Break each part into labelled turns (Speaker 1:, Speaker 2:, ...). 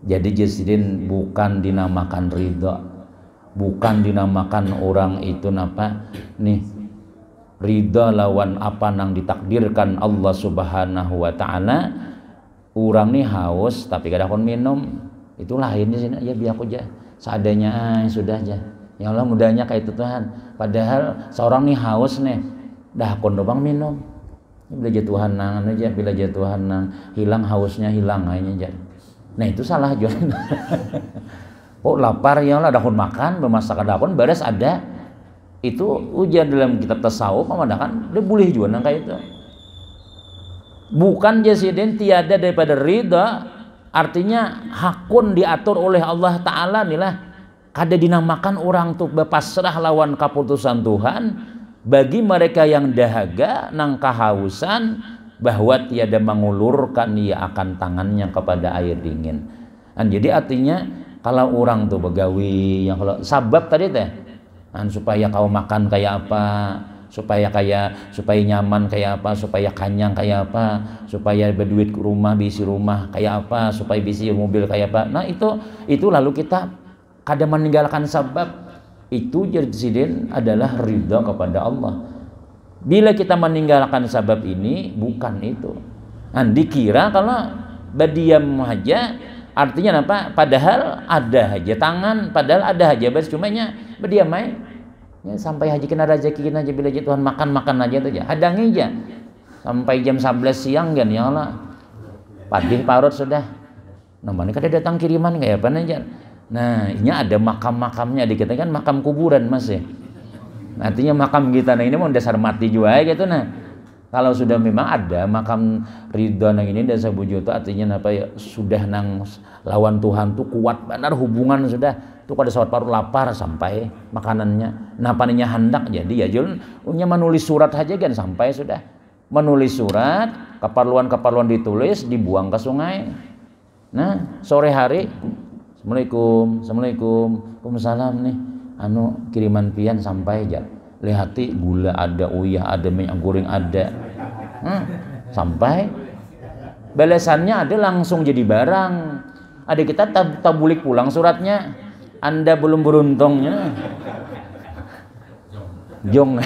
Speaker 1: Jadi jasidin bukan dinamakan ridha, bukan dinamakan orang itu napa nih ridha lawan apa nang ditakdirkan Allah Subhanahu wa taala. Orang nih haus tapi kada kon minum, itu lain di sini ya biar aku aja seadanya sudah aja. Ya Allah mudahnya kayak itu Tuhan. Padahal seorang nih haus nih dah kon dobang minum. Bila jatuhan nang aja, bila jatuhan nang hilang hausnya hilang aja. Nah itu salah jualan. Oh lapar ya lah dahon makan bermasakan dahon beres ada itu ujian dalam kitab tasawuf memandangkan dia boleh juga nang kayak itu. Bukan jasidin tiada daripada ridha, artinya hakun diatur oleh Allah Taala nilah kada dinamakan orang tuh berpasrah lawan keputusan Tuhan bagi mereka yang dahaga nang kehausan bahwa tiada mengulurkan ia akan tangannya kepada air dingin. Dan jadi artinya kalau orang tuh begawi yang kalau sabab tadi teh supaya kau makan kayak apa, supaya nyaman kayak apa, supaya kanyang kayak apa, supaya berduit ke rumah bisi rumah kayak apa, supaya bisi mobil kayak apa. Nah itu lalu kita kada meninggalkan sabab. Itu jasidin adalah ridha kepada Allah. Bila kita meninggalkan sabab ini bukan itu. Nah, dikira kalau berdiam aja artinya apa? Padahal ada aja tangan, padahal ada aja bas cumanya berdiam aja. Ya, sampai haji kena rezeki kena aja bila Tuhan makan aja tuh aja. Hadangi aja. Sampai jam 11 siang kan ya Allah. Padih parut sudah. Namanya kada datang kiriman kayak apa aja. Nah, ini ada makam-makamnya dikatakan makam kuburan Mas ya. Artinya makam kita nah ini mau dasar mati juga gitu nah. Kalau sudah memang ada makam ridha nang ini dasar bujuta artinya apa ya sudah nang lawan Tuhan tuh kuat benar hubungan sudah tuh kada sawat paru lapar sampai makanannya napaninya hendak jadi ya jul punya menulis surat aja kan sampai sudah menulis surat keperluan ditulis dibuang ke sungai. Nah sore hari Assalamualaikum Waalaikumsalam nih kiriman pian sampai aja lihati gula ada uyah ada minyak goreng ada sampai balasannya ada langsung jadi barang ada kita tabulik pulang suratnya Anda belum beruntungnya jong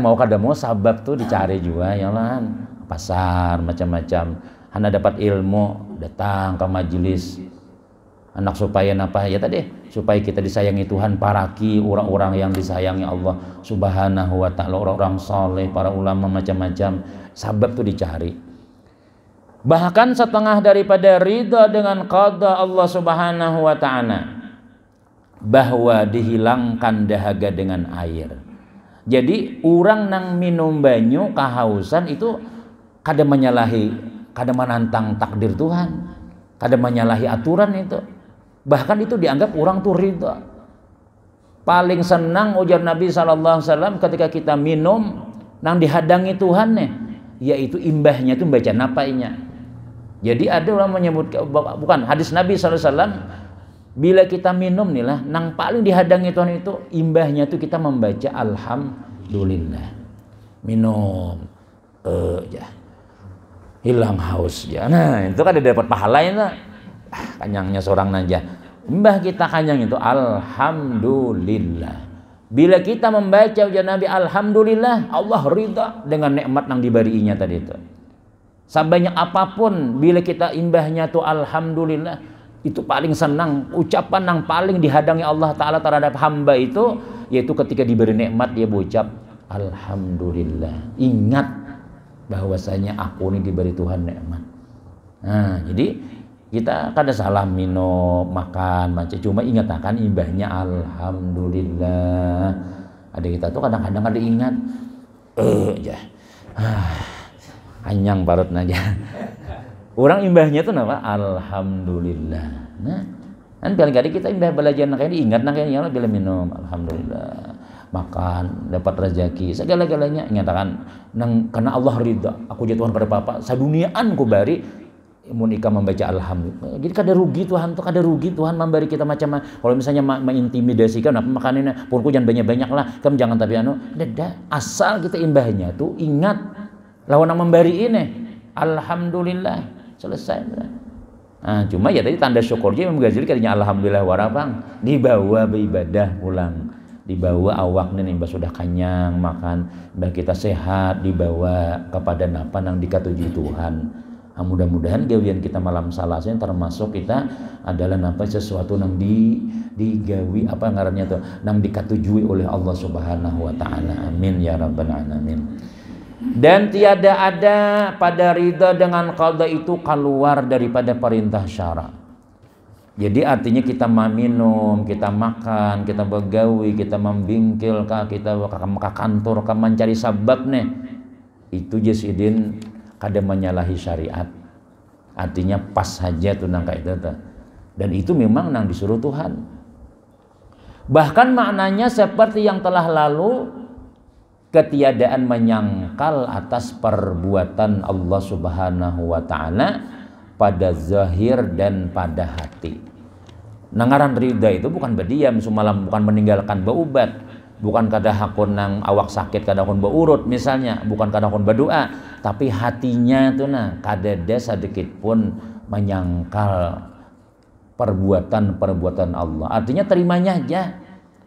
Speaker 1: mau kada mau sabab tuh dicari juga ya lah pasar macam-macam Anda dapat ilmu datang ke majelis anak supaya apa ya tadi supaya kita disayangi Tuhan paraki orang-orang yang disayangi Allah Subhanahu wa taala orang-orang soleh para ulama macam-macam sabab tuh dicari bahkan setengah daripada ridha dengan qada Allah Subhanahu wa taala bahwa dihilangkan dahaga dengan air. Jadi orang nang minum banyu kehausan itu kada menyalahi kada menantang takdir Tuhan kada menyalahi aturan itu. Bahkan itu dianggap orang tuh ridha. Paling senang ujar Nabi SAW ketika kita minum nang dihadangi Tuhan nih, yaitu imbahnya itu baca napainya. Jadi ada orang menyebut bukan hadis Nabi SAW bila kita minum nih lah nang paling dihadangi Tuhan itu imbahnya itu kita membaca alhamdulillah. Minum ya. Hilang haus ya. Nah, itu kan dapat pahalanya. Kanyangnya seorang aja mbah kita kanyang itu alhamdulillah bila kita membaca ujian Nabi alhamdulillah Allah ridha dengan nikmat yang diberinya tadi itu sebanyak apapun bila kita imbahnya tuh alhamdulillah itu paling senang ucapan yang paling dihadangi Allah Ta'ala terhadap hamba itu yaitu ketika diberi nikmat dia berucap alhamdulillah ingat bahwasanya aku ini diberi Tuhan nikmat. Nah jadi kita kada salah minum makan macam cuma ingat akan imbahnya alhamdulillah ada kita tuh kadang-kadang ada ingat aja hanyang parut aja orang imbahnya tuh apa alhamdulillah. Nah kan kali-kali kita imbah belajar kayak ingat kayak yang bila minum alhamdulillah makan dapat rezeki segala-galanya ingatkan nang karena Allah ridha aku jatuhan pada papa saduniaan ku bari Monika membaca alhamdulillah. Jadi kada rugi Tuhan tuh kada rugi Tuhan memberi kita macam-macam. Kalau misalnya mengintimidasikan apa makanannya, purku jangan banyak-banyak lah. Kamu jangan tapi dada asal kita imbahnya tuh ingat lawan yang memberi ini. Alhamdulillah selesai. Nah, cuma ya tadi tanda syukurnya Imam Ghazali katanya alhamdulillah warabang dibawa beribadah pulang, dibawa awaknya nih sudah kenyang makan, dan kita sehat dibawa kepada napa nang dikatuji Tuhan. Nah, mudah-mudahan gawian kita malam Salasin termasuk kita adalah napa sesuatu nang digawi apa ngarannya tuh nang dikatujui oleh Allah Subhanahu wa taala. Amin ya rabbal alamin. Dan tiada ada pada ridha dengan qada itu keluar daripada perintah syara. Jadi artinya kita minum, kita makan, kita begawi, kita membingkil, kita ke kantor, ke mencari sabab nih. Itu jasidin kada menyalahi syariat. Artinya pas saja tuh nang kayak itu. Dan itu memang nang disuruh Tuhan. Bahkan maknanya seperti yang telah lalu, ketiadaan menyangkal atas perbuatan Allah Subhanahu wa taala pada zahir dan pada hati. Nangaran ridha itu bukan berdiam semalam, bukan meninggalkan baubat, bukan kada hakun nang awak sakit kada hakun beurut misalnya, bukan kada hakun berdoa, tapi hatinya itu kada ada sedikit pun menyangkal perbuatan Allah. Artinya terimanya aja.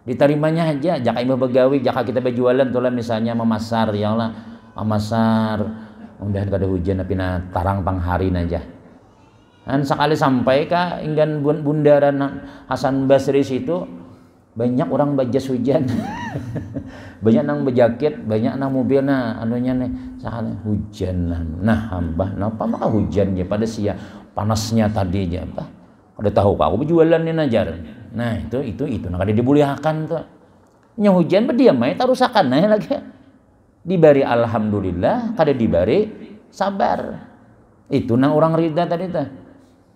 Speaker 1: Diterimanya aja, jaka ibu begawi, jaka kita berjualan tuh lah misalnya memasar, ya Allah, memasar, mudah kada hujan tapi tarang pangharin aja. Dan sekali sampai ka inggan bundaran Hasan Basri situ banyak orang bajas hujan, banyak nang bejakit, banyak nang mobil anunya nih, sekali hujan, hambah, napa maka hujan ya pada sia panasnya tadi aja, apa? Kada tahu pak, aku berjualan nih najar. Nah itu nak ada dibuliakan tuh. Nya hujan berdiam aja tarusakan lagi. Dibari alhamdulillah, kada dibari sabar. Itu nang orang ridha tadi tuh.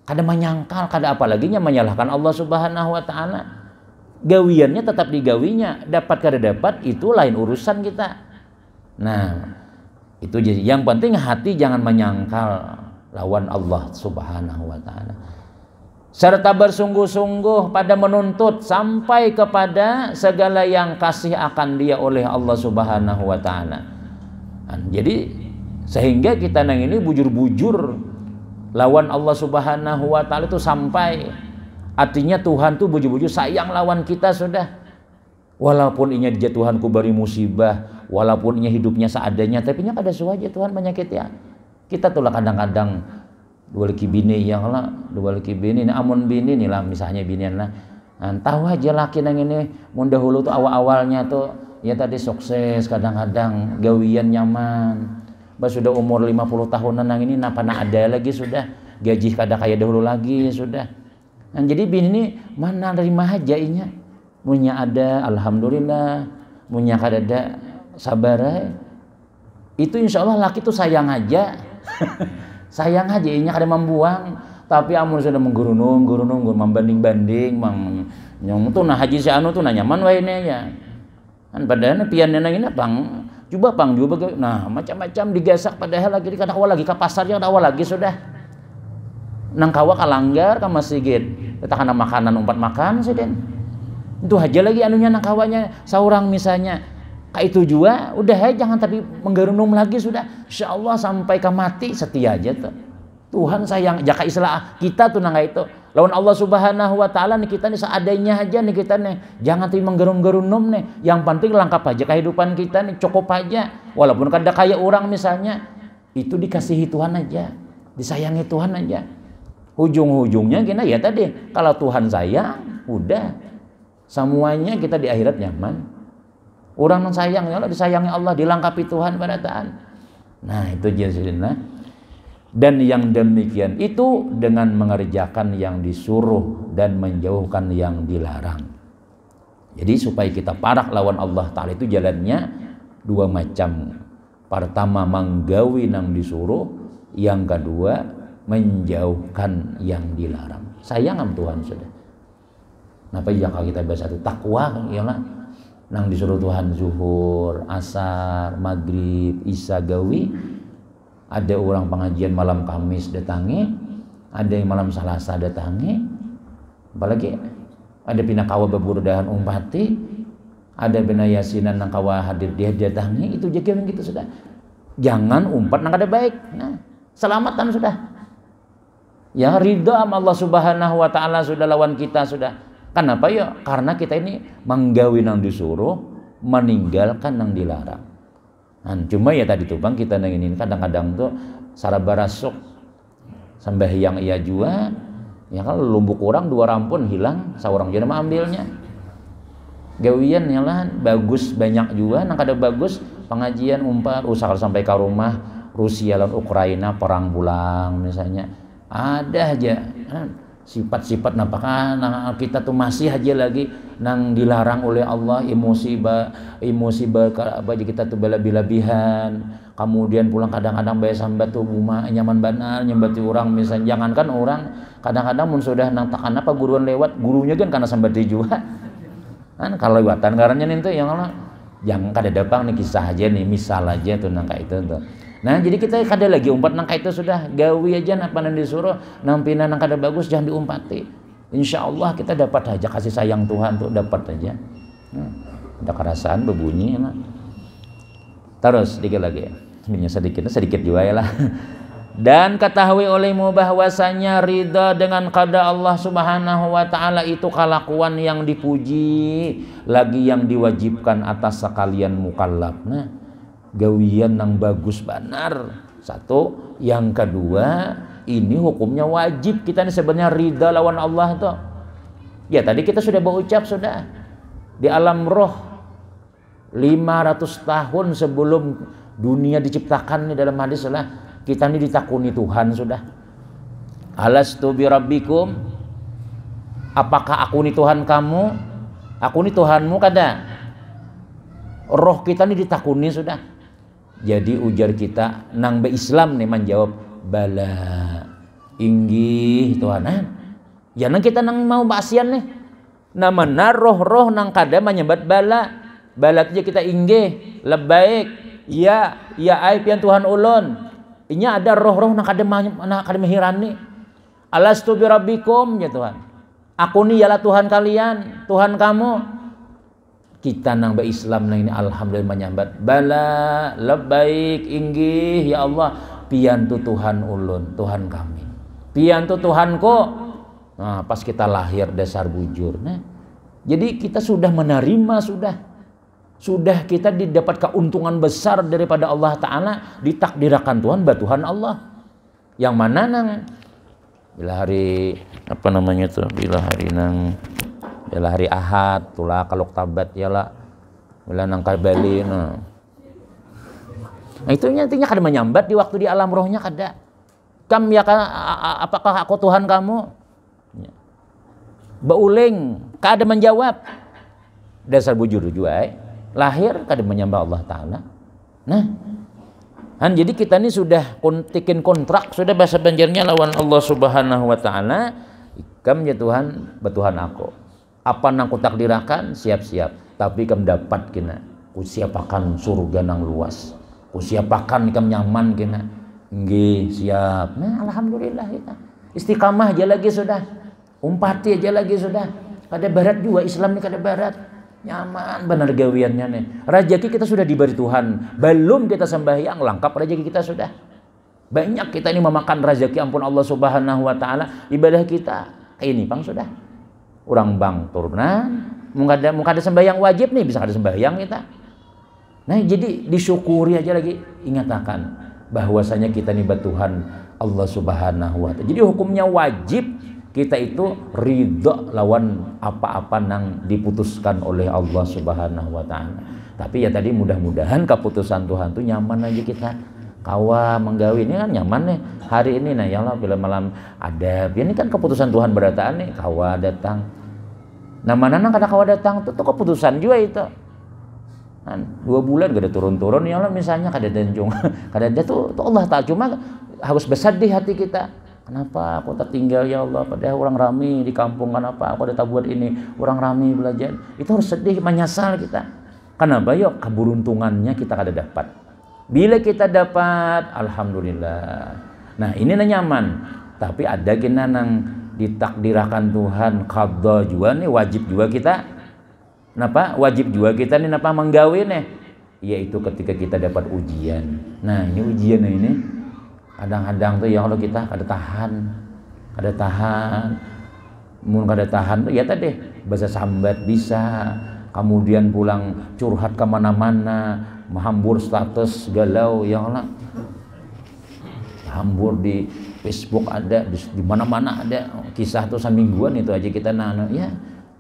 Speaker 1: Kada menyangkal, kada apalagi nya menyalahkan Allah Subhanahu wa taala. Gawiannya tetap digawinya, dapat kada dapat itu lain urusan kita. Nah, itu jadi yang penting hati jangan menyangkal lawan Allah Subhanahu wa taala. Serta bersungguh-sungguh pada menuntut sampai kepada segala yang kasih akan dia oleh Allah Subhanahu wa taala. Jadi sehingga kita nang ini bujur-bujur lawan Allah Subhanahu wa taala itu sampai artinya Tuhan tuh bujur-bujur sayang lawan kita sudah. Walaupun inya dia Tuhanku beri musibah, walaupun inya hidupnya seadanya, tapi nya kada suah aja Tuhan menyakiti ya. Kita tuh lah kadang-kadang dua laki bini yang lah, dua laki bini nah amun bini nih lah misalnya binian lah. Tahu aja laki nang ini mun dahulu tuh awal-awalnya tuh ya tadi sukses, kadang-kadang gawian nyaman. Pas sudah umur 50 tahunan nang ini napa ada lagi sudah gaji kada kayak dahulu lagi sudah. Nah, jadi bini ini mana nerima aja inya. Munya ada alhamdulillah, munya kada ada sabar. Itu insya Allah laki tuh sayang aja. Sayang aja inya kada membuang, tapi amun sudah menggurunung membanding-banding nyong tuh haji si anu tuh nyaman wae ya. Kan padahal pian nang ini pang coba nah macam-macam digasak padahal lagi kada awal lagi ke pasarnya kada awal lagi sudah. Nang kawa kalanggar ka masjid, takana makanan umpat makan siden. Itu aja lagi anunya nang kawanya saurang misalnya. Itu juga udah jangan tapi menggerunum lagi sudah insyaallah sampai ke mati setia aja tuh Tuhan sayang jaka istilah kita tuh nang itu lawan Allah Subhanahu wa taala nih kita nih seadanya aja nih kita nih jangan tapi menggerunum nih yang penting lengkap aja kehidupan kita nih cukup aja walaupun kada kaya orang misalnya itu dikasihi Tuhan aja disayangi Tuhan aja ujung-ujungnya gini ya tadi kalau Tuhan sayang udah semuanya kita di akhirat nyaman. Orang yang sayang ya Allah disayangi Allah dilengkapi Tuhan pada taat. Nah itu jadinya. Dan yang demikian itu dengan mengerjakan yang disuruh dan menjauhkan yang dilarang. Jadi supaya kita parah lawan Allah Ta'ala itu jalannya dua macam. Pertama menggawi yang disuruh, yang kedua menjauhkan yang dilarang. Sayang sama Tuhan sudah. Napa yang kalau kita bahasa itu takwa ya lah. Nang disuruh Tuhan zuhur, asar, maghrib, isya gawi. Ada orang pengajian malam Kamis datangi, ada yang malam Selasa datangi. Apalagi ada pina kawa beburudahan umpati, ada pina yasinan nang kawa hadir dia datangi, itu jaga gitu sudah. Jangan umpat nang kada baik. Nah, selamatan sudah. Ya ridha sama Allah Subhanahu wa taala sudah lawan kita sudah. Kenapa ya? Karena kita ini menggawi nang disuruh, meninggalkan nang dilarang. Cuma ya tadi tuh Bang, kita nang ini kadang-kadang tuh sarabarasuk sembahyang iya jua, ya kalau lumbuk orang dua rampun hilang, saurang jeung mah ambilnya. Gawian ya lah bagus banyak juga, nang kada bagus pengajian umpat usaha sampai ke rumah Rusia dan Ukraina perang bulang misalnya. Ada aja sifat-sifat nampakan kita tuh masih aja lagi nang dilarang oleh Allah, emosi aja kita tuh bela-bilabihan. Kemudian pulang kadang-kadang bae sambat tuh buma nyaman banar nyambati orang misalnya, jangankan orang kadang-kadang mun sudah nang takan apa guruan lewat gurunya kan karena sambat juga kan kalau lewatan garannya nih yang jangan kada dapang nih kisah aja nih misal aja tuh nang kayak itu tuh. Nah jadi kita kada lagi umpat nang kayak itu sudah gawi aja apa nang disuruh nampina nang kada bagus jangan diumpati. Insya Allah kita dapat aja kasih sayang Tuhan tuh dapat aja. Ada kerasaan berbunyi ya. Terus sedikit lagi ya. Sebenarnya sedikit juga ya lah. Dan ketahui olehmu bahwasanya ridha dengan qada Allah Subhanahu wa taala itu kelakuan yang dipuji, lagi yang diwajibkan atas sekalian mukallaf. Nah, gawian yang bagus benar. Satu, yang kedua, ini hukumnya wajib kita nih sebenarnya ridha lawan Allah tuh. Ya tadi kita sudah berucap sudah di alam roh 500 tahun sebelum dunia diciptakan nih dalam hadis lah kita ini ditakuni Tuhan sudah. Alastu bi rabbikum? Apakah aku ini Tuhan kamu? Aku ini Tuhanmu kada? Roh kita ini ditakuni sudah. Jadi ujar kita nang be Islam nih menjawab bala inggih Tuhan. Ya nang kita nang mau basian nih. Namana roh-roh nang kada menyambat bala. Bala aja kita inggih, lebaik. Ya ai pian Tuhan ulun. Inya ada roh-roh nang kada mahirani. Alastu bi rabbikum ya Tuhan. Aku ni ialah Tuhan kalian, Tuhan kamu. Kita nang be Islam nang ini alhamdulillah menyambat bala labbaik inggih ya Allah pian tu Tuhan ulun, Tuhan kami. Pian tu Tuhanku. Nah, pas kita lahir dasar bujur. Nah, jadi kita sudah menerima sudah kita didapat keuntungan besar daripada Allah Ta'ala, ditakdirkan Tuhan Tuhan Allah yang mana nang bila hari apa namanya tuh bila hari Ahad tulah kalau tabat ya lah bila nang karbali nah itu intinya kada menyambat di waktu di alam rohnya kada kam ya apakah aku Tuhan kamu beuling kada menjawab dasar bujur juga lahir kada menyembah Allah Ta'ala. Nah, jadi kita ini sudah tikin kontrak, sudah bahasa banjarnya lawan Allah Subhanahu wa Ta'ala. Ikam ya Tuhan, betuhan aku. Apa nang kutakdirakan, siap-siap. Tapi ikam dapat kena. Kusiapakan surga nang luas. Kusiapakan ikam nyaman kena. Nggih, siap. Nah, alhamdulillah kita. Istiqamah aja lagi sudah. Umpati aja lagi sudah. Kada barat juga, Islam ini kada barat. Nyaman benar gawiannya nih. Rezeki kita sudah diberi Tuhan. Belum kita sembahyang lengkap rezeki kita sudah. Banyak kita ini memakan rezeki ampun Allah Subhanahu wa Ta'ala. Ibadah kita ini Bang sudah. Orang Bang turunan. Mungkin ada sembahyang wajib nih bisa ada sembahyang kita. Nah jadi disyukuri aja lagi. Ingatakan bahwasanya kita ini Tuhan Allah Subhanahu wa Ta'ala. Jadi hukumnya wajib kita itu ridha lawan apa-apa nang diputuskan oleh Allah Subhanahu wa Ta'ala. Tapi ya tadi mudah-mudahan keputusan Tuhan tuh nyaman aja kita. Kawa menggawi ini kan nyaman nih. Hari ini nah ya Allah bila malam ada ini kan keputusan Tuhan berataan nih kawa datang. Nah mana nang kada kawa datang tuh keputusan juga itu. Kan 2 bulan gak ada turun-turun ya Allah misalnya kada denjung. Kada ada tuh Allah Ta'ala cuma harus bersedih hati kita. Kenapa aku tertinggal ya Allah? Padahal orang ramai di kampung. Kenapa aku ada buat ini? Orang ramai belajar. Itu harus sedih, menyesal kita. Kenapa? Yuk keberuntungannya kita kada dapat. Bila kita dapat, alhamdulillah. Nah ini nyaman. Tapi ada gina nang ditakdirkan Tuhan qadha juga nih wajib juga kita. Kenapa? Wajib juga kita nih napa menggawe nih? Yaitu ketika kita dapat ujian. Nah ini ujian ini. Kadang-kadang tuh ya kalau kita kada tahan kada tahan. Mun kada tahan ya tadi bahasa sambat bisa, kemudian pulang curhat kemana-mana, menghambur status galau yang lah, hambur di Facebook ada, di mana-mana ada kisah tuh semingguan itu aja kita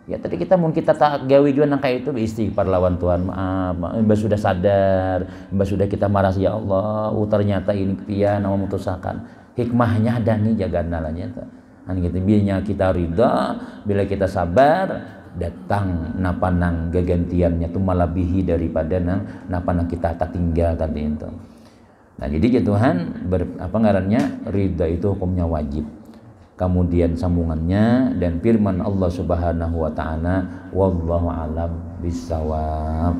Speaker 1: ya tadi kita mungkin kita tak gawe juga nang kayak itu istighfar lawan Tuhan, maaf mbak sudah sadar, mbak sudah kita marah ya Allah, ternyata ini pian mau mutusakan hikmahnya ada nih jaga nalanya tuh. Gitu biarnya kita ridha, bila kita sabar datang napanang gagantiannya tuh melebihi daripada napanang kita tak tinggal tadi itu. Nah jadi Tuhan apa ngarannya ridha itu hukumnya wajib. Kemudian sambungannya dan firman Allah Subhanahu wa taala wallahu alam bisawab.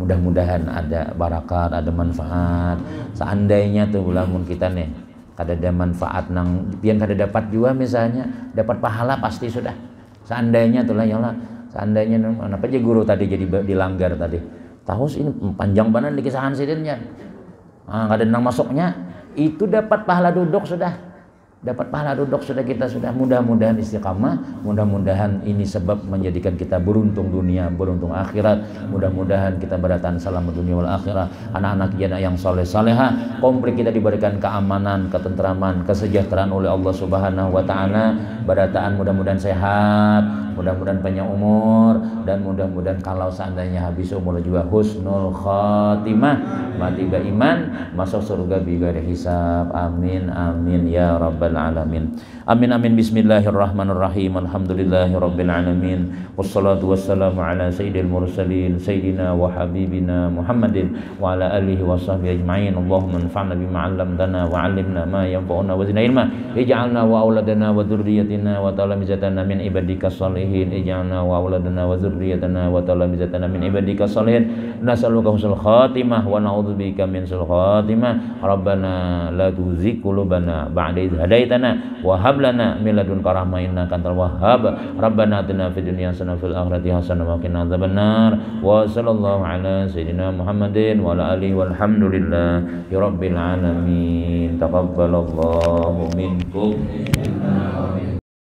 Speaker 1: Mudah-mudahan ada barakat, ada manfaat. Seandainya tuh lamun kita nih kada ada manfaat nang pian kada dapat juga misalnya dapat pahala pasti sudah. Seandainya tuh lah ya Allah, seandainya apa aja guru tadi jadi dilanggar tadi. Tahu ini panjang banget di kisahan sidinnya. Kada nang masuknya itu dapat pahala duduk sudah. Dapat pahala duduk sudah kita sudah. Mudah-mudahan istiqamah, mudah-mudahan ini sebab menjadikan kita beruntung dunia, beruntung akhirat. Mudah-mudahan kita beratahan selamat dunia wal akhirat. Anak-anak kita yang soleh saleha, komplit kita diberikan keamanan, ketentraman, kesejahteraan oleh Allah Subhanahu wa taala. Berataan mudah-mudahan sehat, mudah-mudahan panjang umur, dan mudah-mudahan kalau seandainya habis umur juga husnul khatimah, mati beriman, masuk surga bighairi hisab. Amin amin ya rabbal alamin. Amin amin. Bismillahirrahmanirrahim. Alhamdulillahirabbil alamin. Wassalatu wassalamu ala sayyidil mursalin sayyidina wa habibina Muhammadin wa ala alihi wa sahbihi ajma'in. Allahumma anfa'na bima 'allamtana wa 'allimna ma yanfa'una wa zidna ilma. Ij'alna wa auladana wa dzurriyyatina wa talamizatana min ibadikas sholihin. Ij'alna wa auladana wa dzurriyyatana wa talamizatana min ibadikas sholihin. Nas'aluka husnul khatimah wa na'udzubika min su'il khatimah. Rabbana la tuzigh qulubana ba'da idh hadaitana wa hab lana min ladunka rahmah innaka antal wahhab. Rabbana atina fid dunya hasanah fil akhirati hasanah wa qina adzabannar. Wa sallallahu ala sayyidina Muhammadin wa ala alihi walhamdulillahi rabbil alamin. Taqabbalallahu minkum.